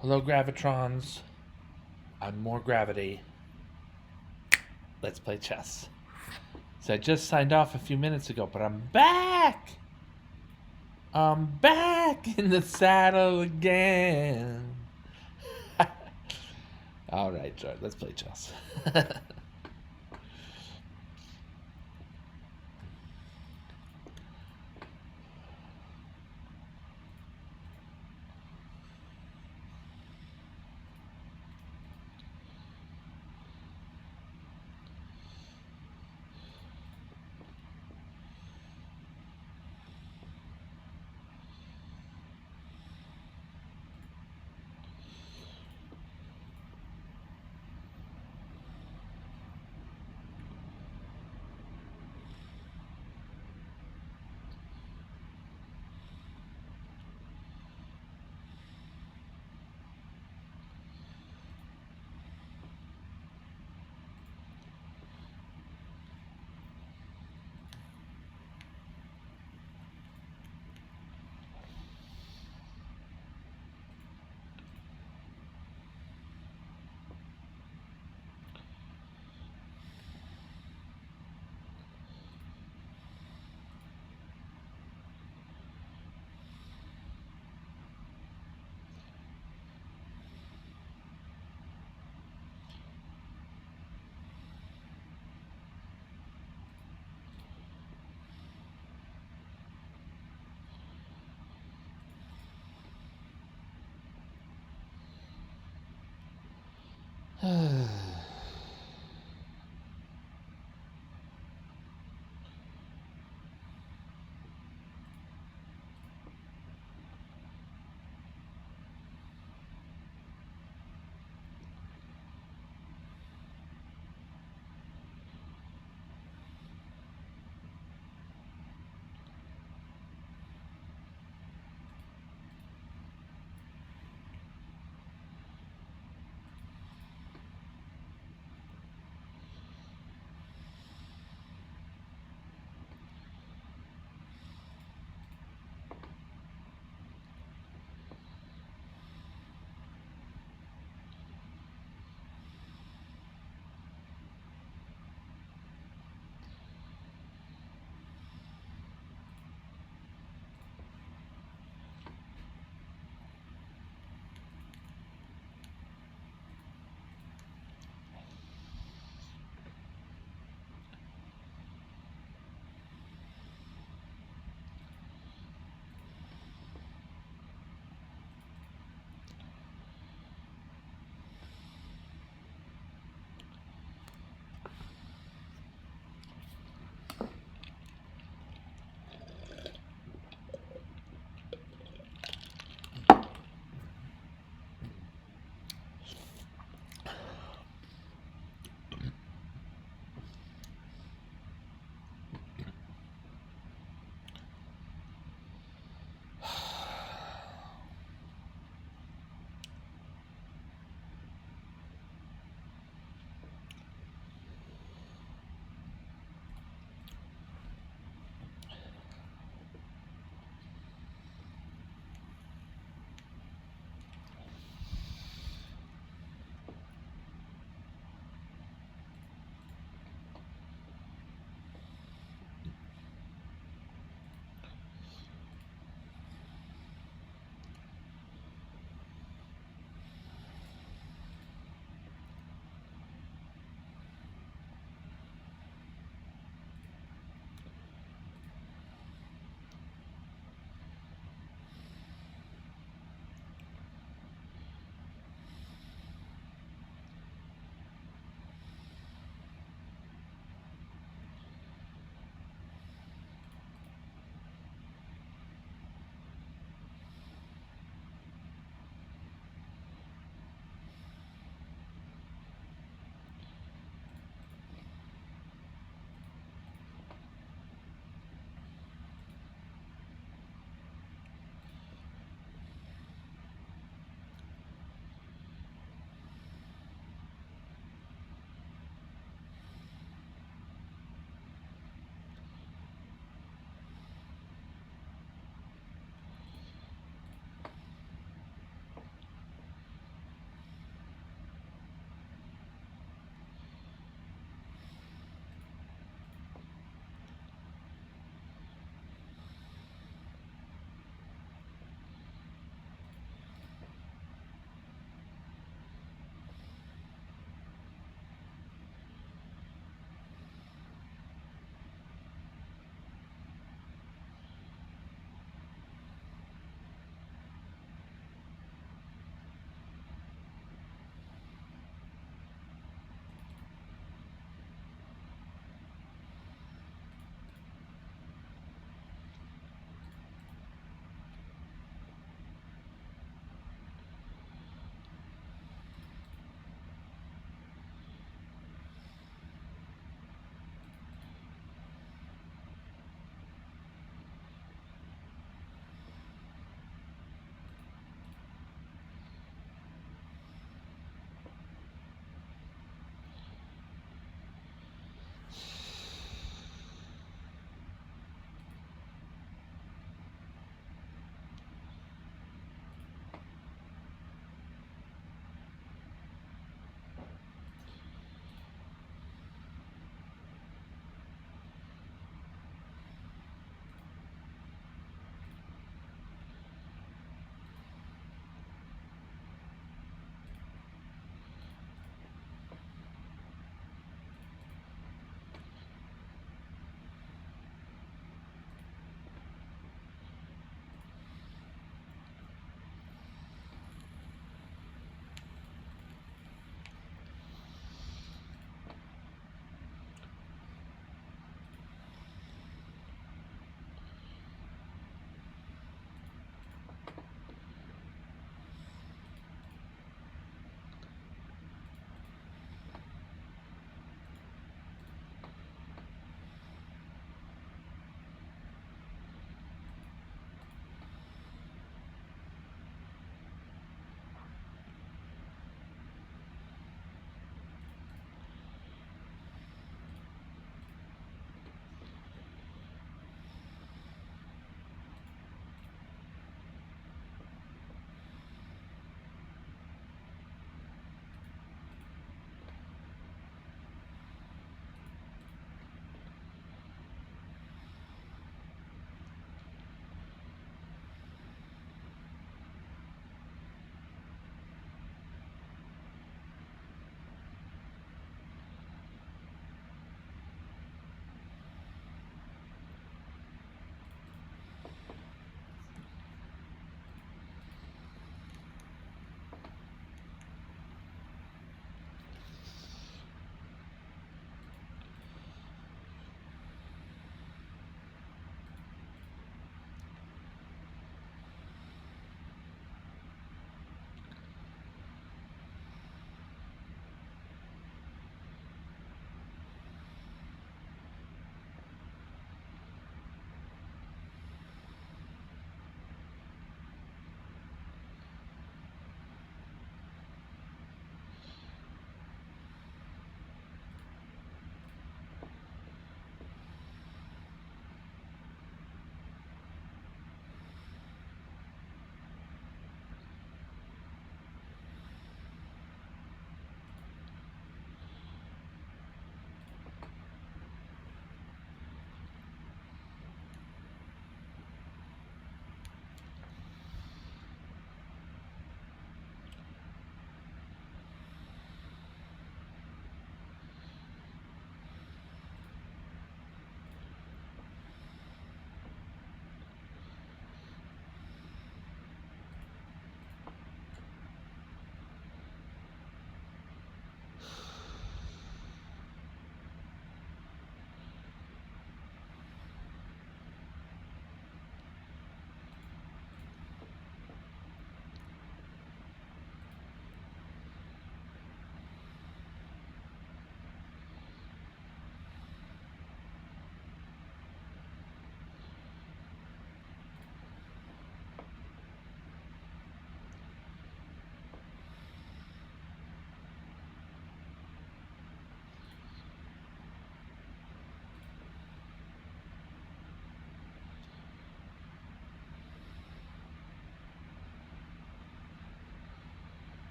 Hello, Gravitrons. I'm more gravity. Let's play chess. So I just signed off a few minutes ago, but I'm back! I'm back in the saddle again. Alright, George, let's play chess.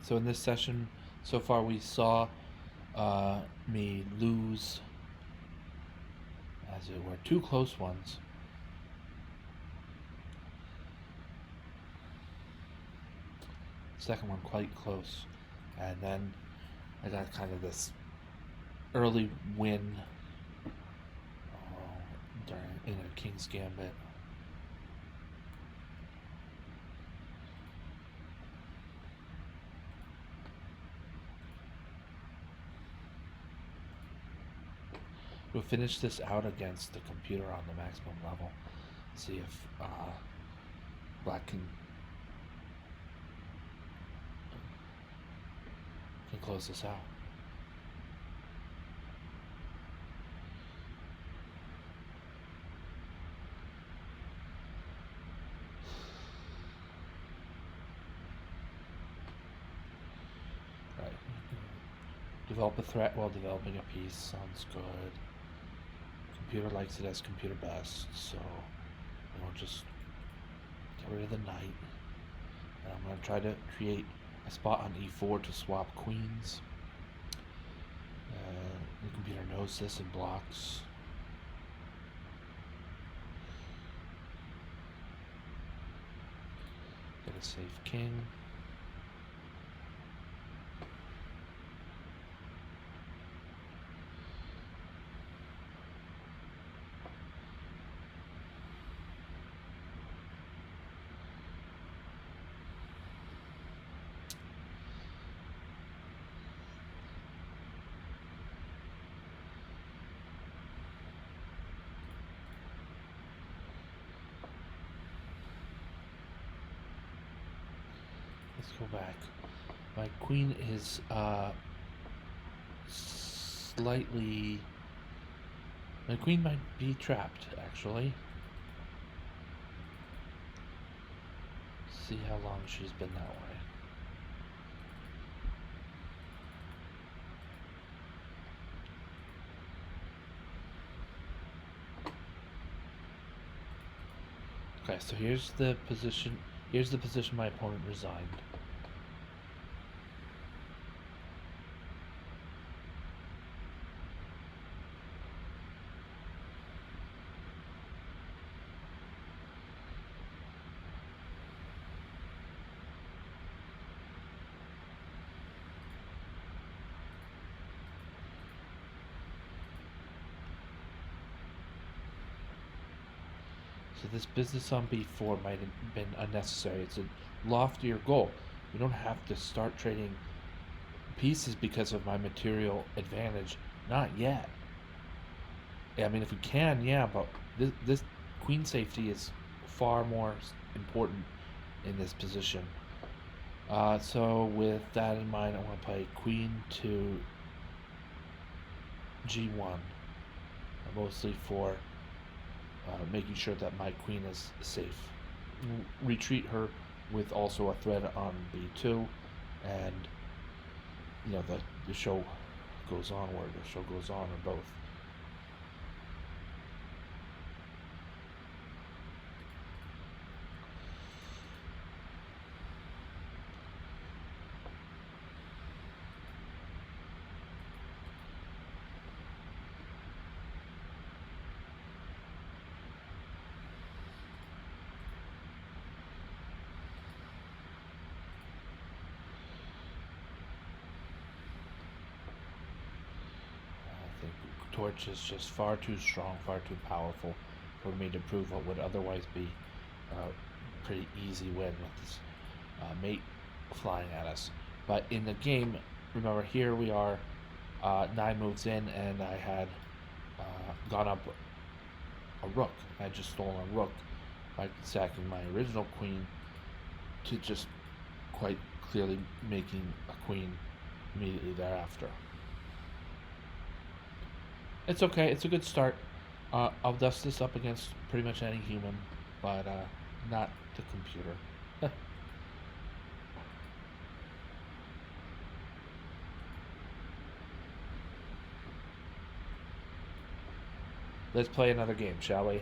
So in this session, so far we saw me lose, as it were, two close ones. Second one quite close, and then I got kind of this early win in a King's Gambit. We'll finish this out against the computer on the maximum level. See if Black can close this out. Right. Develop a threat while developing a piece. Sounds good. Computer likes it as computer best, so we'll just get rid of the knight. And I'm going to try to create a spot on e4 to swap queens. The computer knows this and blocks. Get a safe king. Let's go back. My queen is slightly... My queen might be trapped, actually. See how long she's been that way. Okay, so here's the position. Here's the position my opponent resigned. So this business on b4 might have been unnecessary. It's a loftier goal. We don't have to start trading pieces because of my material advantage. Not yet. I mean, if we can, yeah, but this queen safety is far more important in this position. So with that in mind, I want to play queen to g1, mostly for making sure that my queen is safe. Retreat her with also a threat on b2, and you know the show goes on, or the show goes on, or both. Torch is just far too strong, far too powerful for me to prove what would otherwise be a pretty easy win with this mate flying at us. But in the game, remember, here we are 9 moves in, and I had gone up a rook. I just stolen a rook by sacking my original queen to just quite clearly making a queen immediately thereafter. It's okay. It's a good start. I'll dust this up against pretty much any human, but not the computer. Let's play another game, shall we?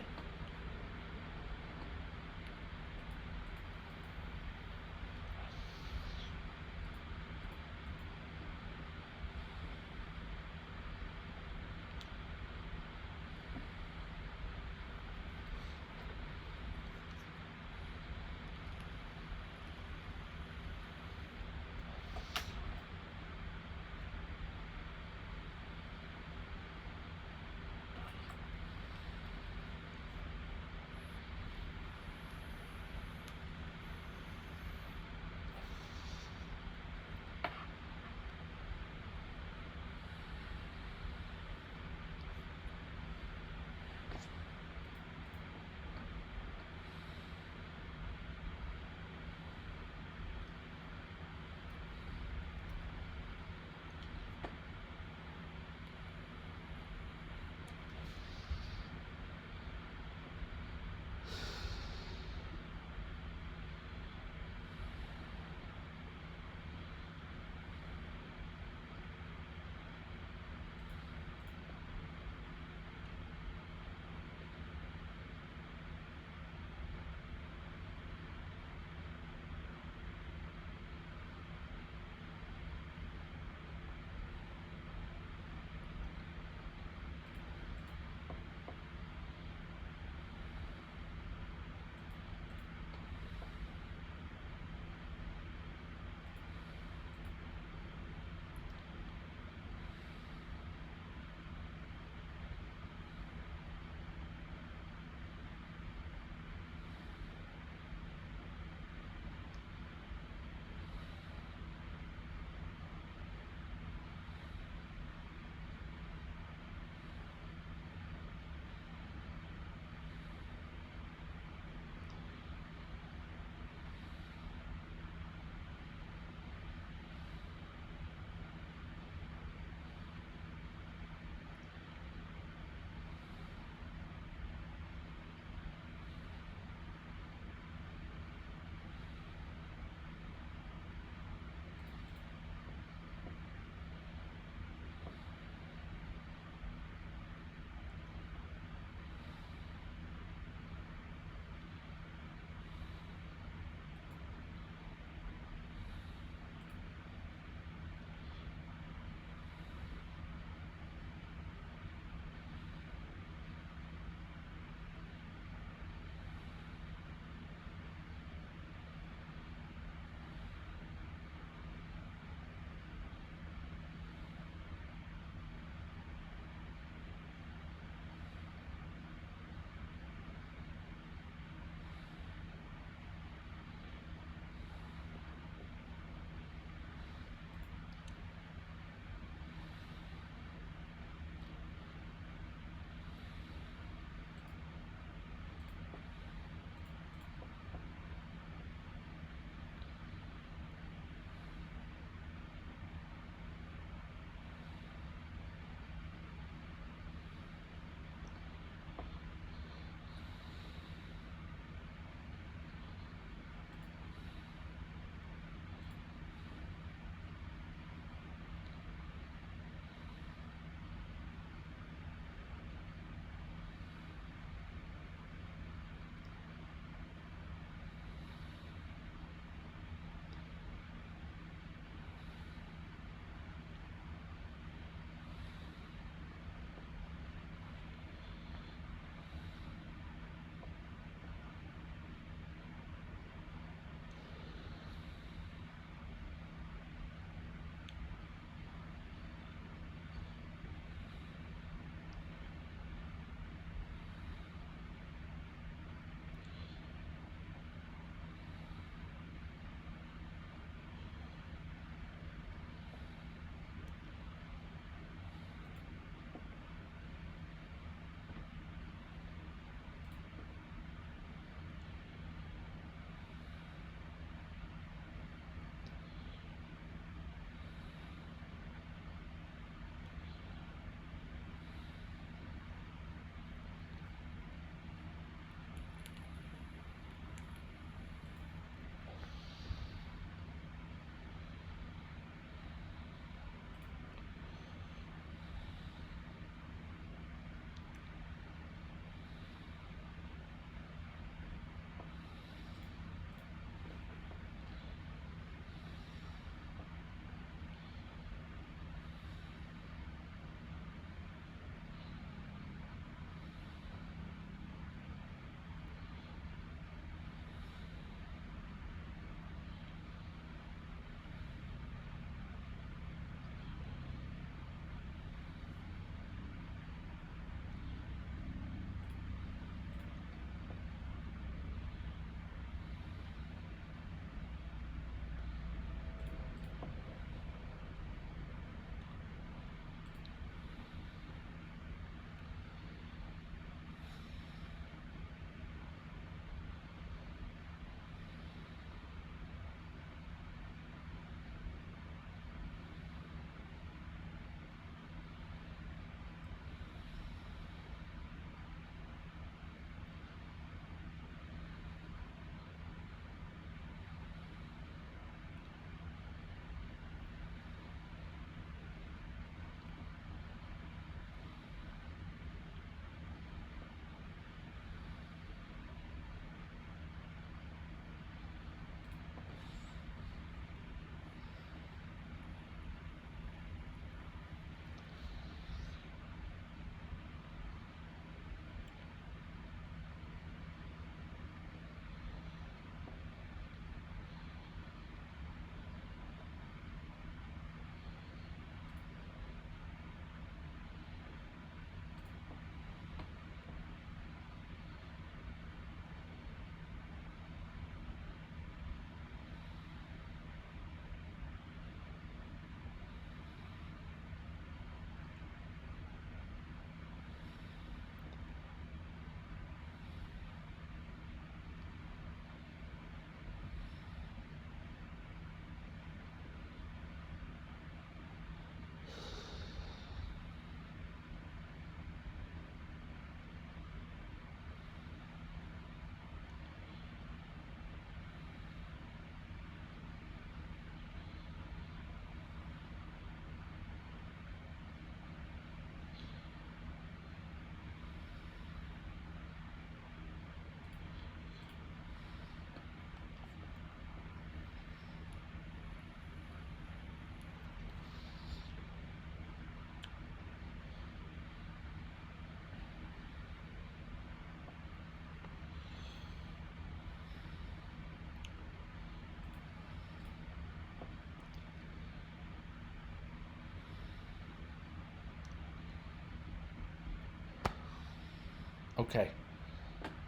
Okay,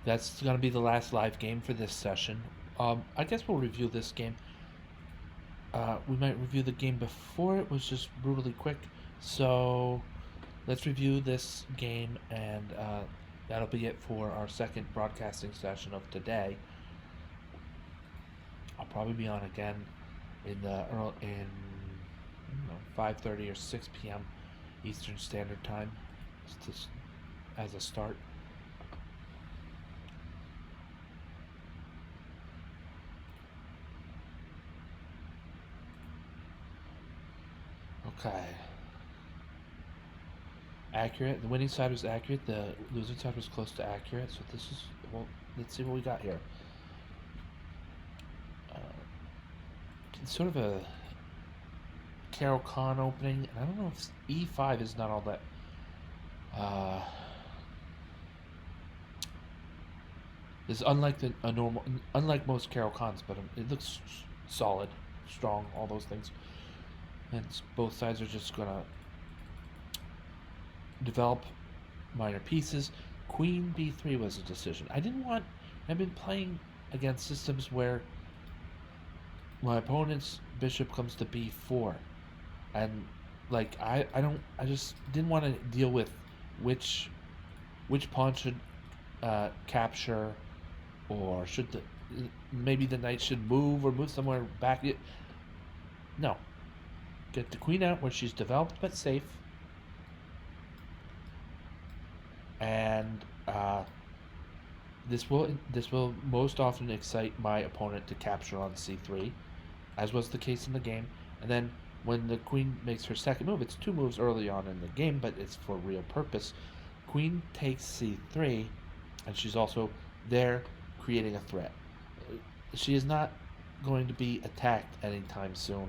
that's gonna be the last live game for this session. I guess we'll review this game. We might review the game before it was just brutally quick. So let's review this game, and that'll be it for our second broadcasting session of today. I'll probably be on again in the 5:30 or 6 p.m. Eastern Standard Time, just as a start. Okay. Accurate. The winning side was accurate. The losing side was close to accurate. So this is, well, let's see what we got here. It's sort of a Caro-Kann opening, and I don't know if E5 is not all that. This is unlike most Caro-Kanns, but it looks solid, strong, all those things. And both sides are just gonna develop minor pieces. Queen B3 was a decision. I've been playing against systems where my opponent's bishop comes to B4, and like I just didn't want to deal with which pawn should capture, or should maybe the knight should move or move somewhere back. No, get the queen out where she's developed but safe, and this will most often excite my opponent to capture on c3, as was the case in the game. And then when the queen makes her second move, it's 2 moves early on in the game, but it's for real purpose. Queen takes c3, and she's also there creating a threat. She is not going to be attacked anytime soon.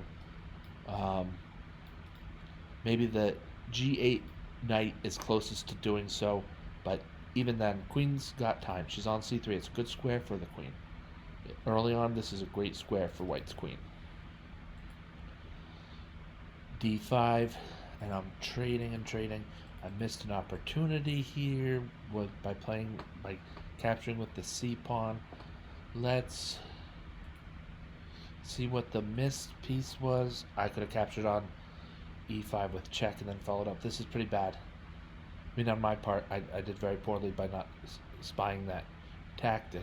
Maybe the g8 knight is closest to doing so, but even then, queen's got time. She's on c3. It's a good square for the queen. Early on, this is a great square for white's queen. d5, and I'm trading and trading. I missed an opportunity here by capturing with the c pawn. Let's see what the missed piece was. I could have captured on e5 with check and then followed up. This is pretty bad. I mean, on my part, I did very poorly by not spying that tactic.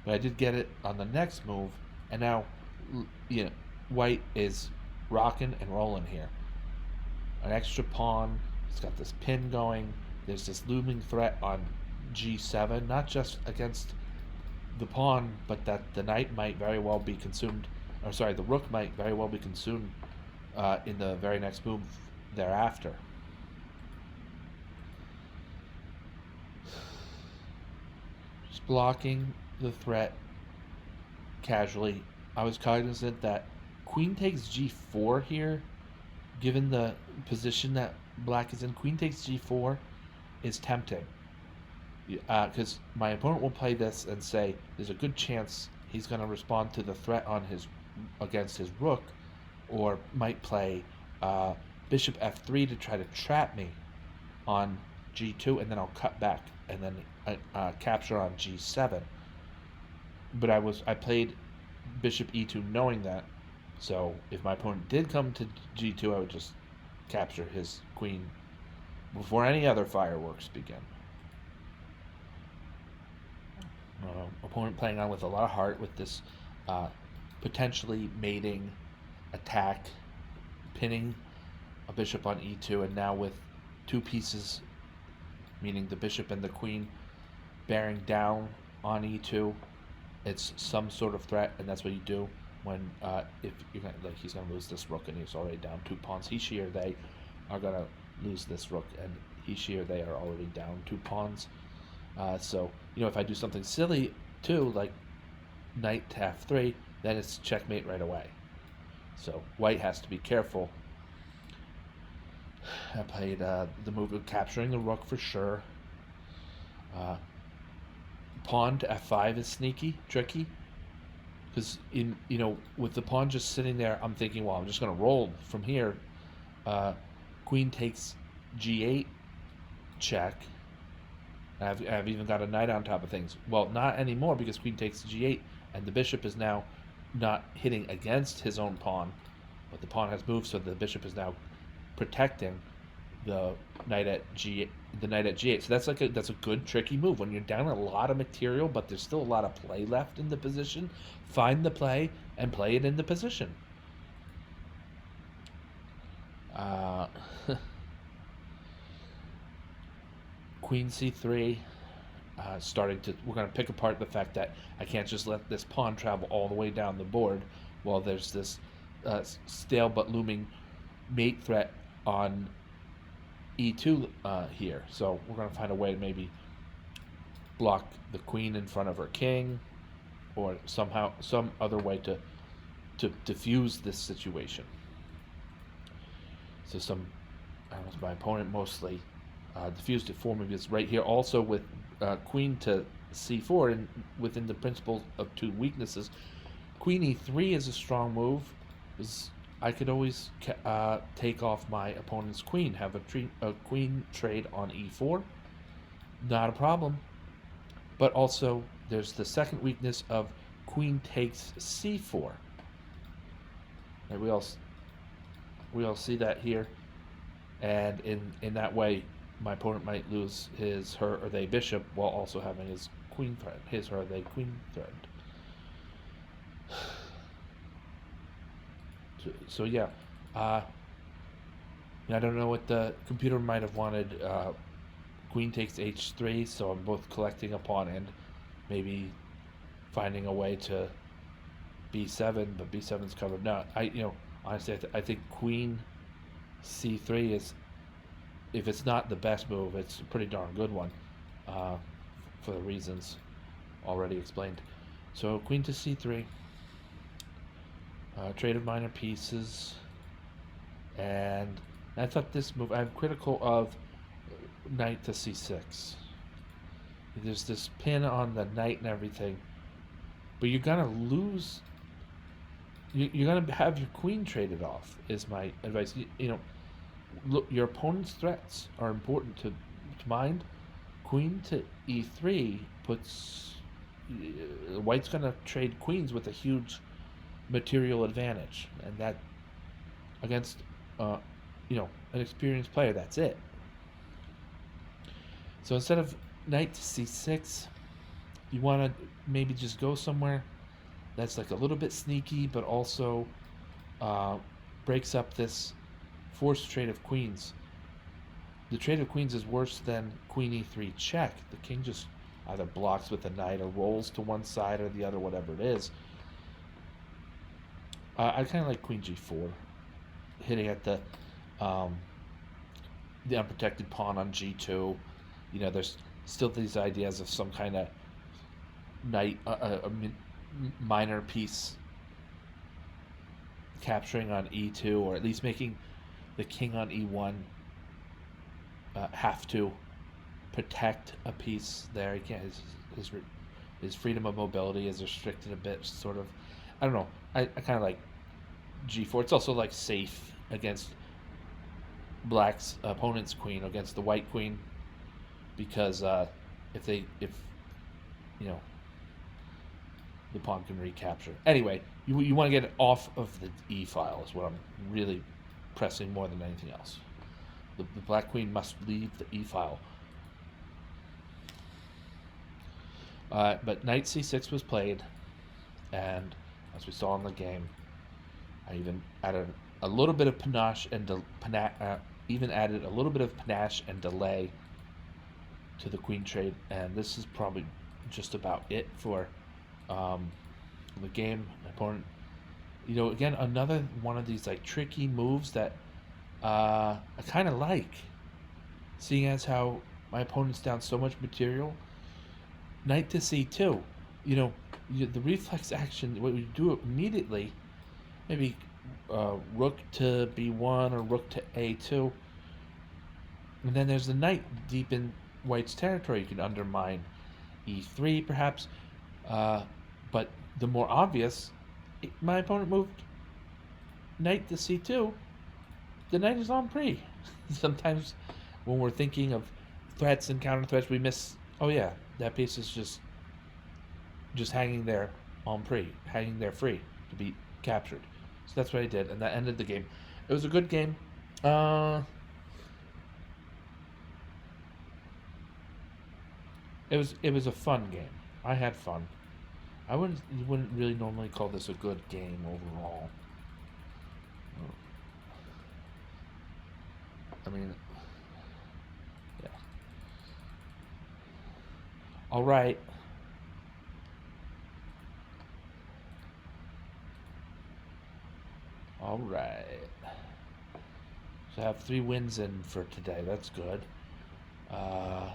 But I did get it on the next move, and now, white is rocking and rolling here. An extra pawn. It's got this pin going. There's this looming threat on g7, not just against the pawn, but that the knight might very well be consumed, or sorry, the rook might very well be consumed in the very next move thereafter. Just blocking the threat casually. I was cognizant that queen takes g4 here, given the position that black is in. Queen takes g4 is tempting, because my opponent will play this and say there's a good chance he's going to respond to the threat on against his rook, or might play bishop f3 to try to trap me on g2, and then I'll cut back and then capture on g7. But I played bishop e2 knowing that, so if my opponent did come to g2, I would just capture his queen before any other fireworks begin. Opponent playing on with a lot of heart with this potentially mating attack, pinning a bishop on e2, and now with 2 pieces, meaning the bishop and the queen, bearing down on e2. It's some sort of threat, and that's what you do when if you're gonna, he's going to lose this rook, and he's already down 2 pawns. He or they are going to lose this rook, and he or they are already down 2 pawns. So if I do something silly too, like knight to f3, then it's checkmate right away. So white has to be careful. I played the move of capturing the rook for sure. pawn to f5 is sneaky, tricky. Because with the pawn just sitting there, I'm thinking, well, I'm just going to roll from here. Queen takes g8, check. I've even got a knight on top of things. Well, not anymore because queen takes g8, and the bishop is now not hitting against his own pawn, but the pawn has moved, so the bishop is now protecting the knight at g8. So that's a good tricky move when you're down a lot of material, but there's still a lot of play left in the position. Find the play and play it in the position. Queen c3. We're going to pick apart the fact that I can't just let this pawn travel all the way down the board while there's this stale but looming mate threat on e2 here. So we're going to find a way to maybe block the queen in front of her king, or some other way to diffuse this situation. So my opponent mostly diffused it for me, because right here also with queen to c4, and within the principle of two weaknesses, queen e3 is a strong move. I could always take off my opponent's queen, have a queen trade on e4, not a problem. But also there's the second weakness of queen takes c4, and we all see that here, and in that way my opponent might lose his, her, or they bishop while also having his queen threat, his, her, or they queen threat. So yeah, I don't know what the computer might have wanted. Queen takes h3, so I'm both collecting a pawn and maybe finding a way to b7, but b7's covered. No, honestly, I think queen c3 is, if it's not the best move, it's a pretty darn good one, for the reasons already explained. So queen to c3, trade of minor pieces, and I thought this move, I'm critical of knight to c6. There's this pin on the knight and everything, but you're gonna lose. You're gonna have your queen traded off, is my advice. Look, your opponent's threats are important to mind. Queen to e3 puts white's gonna trade queens with a huge material advantage, and that against an experienced player, that's it. So instead of knight to c6, you want to maybe just go somewhere that's like a little bit sneaky, but also breaks up this forced trade of queens. The trade of queens is worse than queen e3 check. The king just either blocks with the knight or rolls to one side or the other, whatever it is. I kind of like queen g4, hitting at the unprotected pawn on g2. There's still these ideas of some kind of knight, minor piece capturing on e2, or at least making the king on e1 have to protect a piece there. He can't. His freedom of mobility is restricted a bit, sort of. I don't know. I kind of like g4. It's also like safe against black's opponent's queen, against the white queen, because if the pawn can recapture. Anyway, you want to get it off of the e file is what I'm really pressing more than anything else. The black queen must leave the e file. But knight c6 was played, and as we saw in the game, I even added a little bit of panache and added a little bit of panache and delay to the queen trade, and this is probably just about it for the game. My opponent, again, another one of these like tricky moves that I kind of like, seeing as how my opponent's down so much material. Knight to c2, the reflex action, what you do immediately, maybe rook to b1 or rook to a2, and then there's the knight deep in white's territory you can undermine, e3 perhaps. But the more obvious, my opponent moved knight to c2. The knight is on pre. Sometimes when we're thinking of threats and counter threats, we miss. Oh yeah, that piece is just hanging there on pre, hanging there free to be captured. So that's what I did, and that ended the game. It was a good game. It was a fun game. I had fun. I wouldn't really normally call this a good game overall. I mean, yeah. All right. All right. So I have 3 wins in for today. That's good. Uh,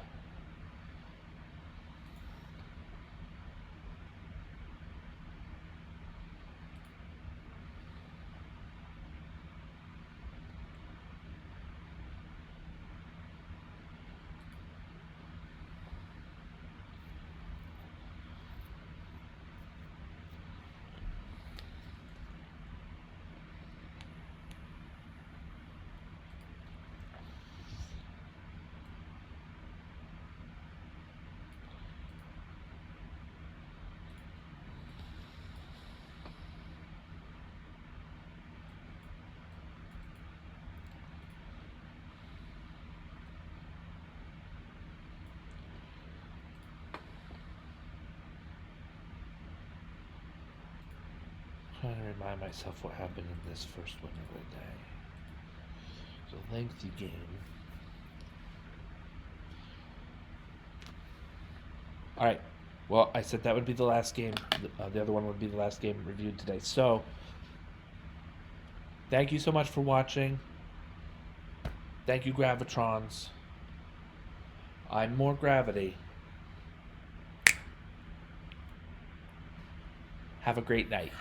trying to remind myself what happened in this first win of the day. It's a lengthy game. All right. Well, I said that would be the last game. The other one would be the last game reviewed today. So, thank you so much for watching. Thank you, Gravitrons. I'm more gravity. Have a great night.